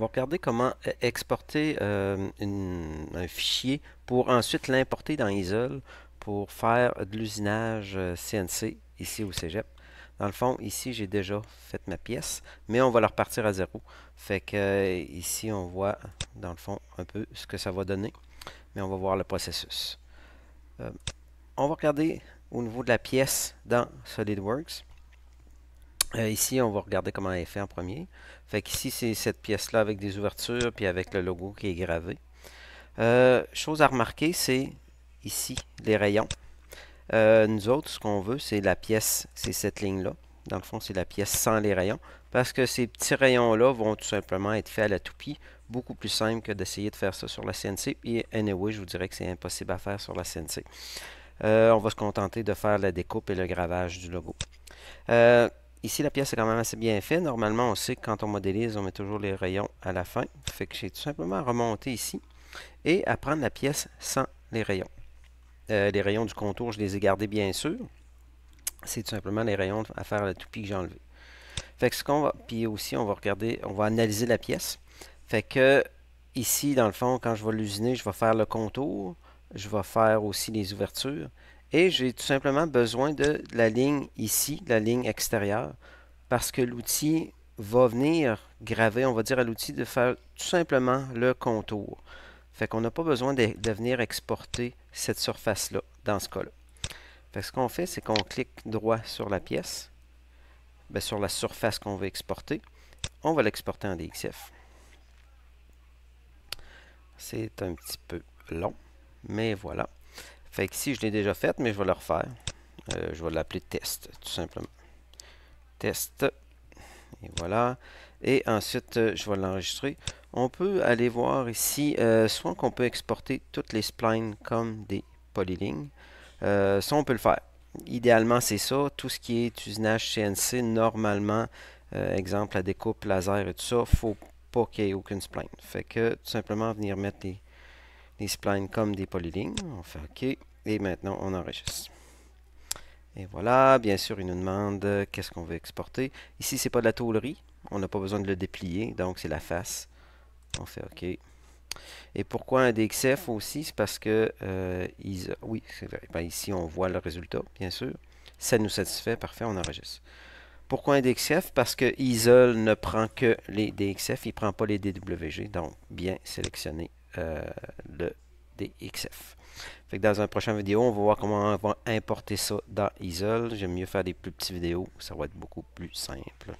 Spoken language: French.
va regarder comment exporter un fichier pour ensuite l'importer dans Isole pour faire de l'usinage CNC ici au Cégep. Dans le fond, ici, j'ai déjà fait ma pièce, mais on va la repartir à zéro. Fait que ici, on voit, dans le fond, un peu ce que ça va donner, mais on va voir le processus. On va regarder au niveau de la pièce dans SolidWorks. Ici, on va regarder comment elle est faite en premier. Fait qu'ici, c'est cette pièce-là avec des ouvertures, puis avec le logo qui est gravé. Chose à remarquer, c'est ici, les rayons. Nous autres, ce qu'on veut, c'est la pièce, c'est cette ligne-là. Dans le fond, c'est la pièce sans les rayons. Parce que ces petits rayons-là vont tout simplement être faits à la toupie. Beaucoup plus simple que d'essayer de faire ça sur la CNC. Et anyway, je vous dirais que c'est impossible à faire sur la CNC. On va se contenter de faire la découpe et le gravage du logo. Ici, la pièce est quand même assez bien faite. Normalement, on sait que quand on modélise, on met toujours les rayons à la fin. Fait que j'ai tout simplement remonté ici et à prendre la pièce sans les rayons. Les rayons du contour, je les ai gardés bien sûr. C'est tout simplement les rayons à faire à la toupie que j'ai enlevé. Fait que ce qu'on va, puis aussi, on va regarder, on va analyser la pièce. Fait que ici, dans le fond, quand je vais l'usiner, je vais faire le contour. Je vais faire aussi les ouvertures. Et j'ai tout simplement besoin de la ligne ici, la ligne extérieure, parce que l'outil va venir graver, on va dire à l'outil de faire tout simplement le contour. Fait qu'on n'a pas besoin de venir exporter cette surface-là dans ce cas-là. Fait que ce qu'on fait, c'est qu'on clique droit sur la pièce, sur la surface qu'on veut exporter. On va l'exporter en DXF. C'est un petit peu long, mais voilà. Fait que ici, je l'ai déjà fait, mais je vais le refaire. Je vais l'appeler test, tout simplement. Test. Et voilà. Et ensuite, je vais l'enregistrer. On peut aller voir ici, soit qu'on peut exporter toutes les splines comme des polylignes. Ça, on peut le faire. Idéalement, c'est ça. Tout ce qui est usinage CNC, normalement, exemple la découpe laser et tout ça, il ne faut pas qu'il y ait aucune spline. Fait que tout simplement venir mettre les splines comme des polylignes. On fait OK. Et maintenant, on enregistre. Et voilà, bien sûr, il nous demande qu'est-ce qu'on veut exporter. Ici, c'est pas de la tôlerie. On n'a pas besoin de le déplier, donc c'est la face. On fait OK. Et pourquoi un DXF aussi? C'est parce que, oui, c'est vrai. Ben, ici, on voit le résultat, bien sûr. Ça nous satisfait, parfait, on enregistre. Pourquoi un DXF? Parce que Isole ne prend que les DXF, il ne prend pas les DWG, donc bien sélectionner le DXF. Fait que dans une prochaine vidéo, on va voir comment on va importer ça dans Isole. J'aime mieux faire des plus petites vidéos, ça va être beaucoup plus simple.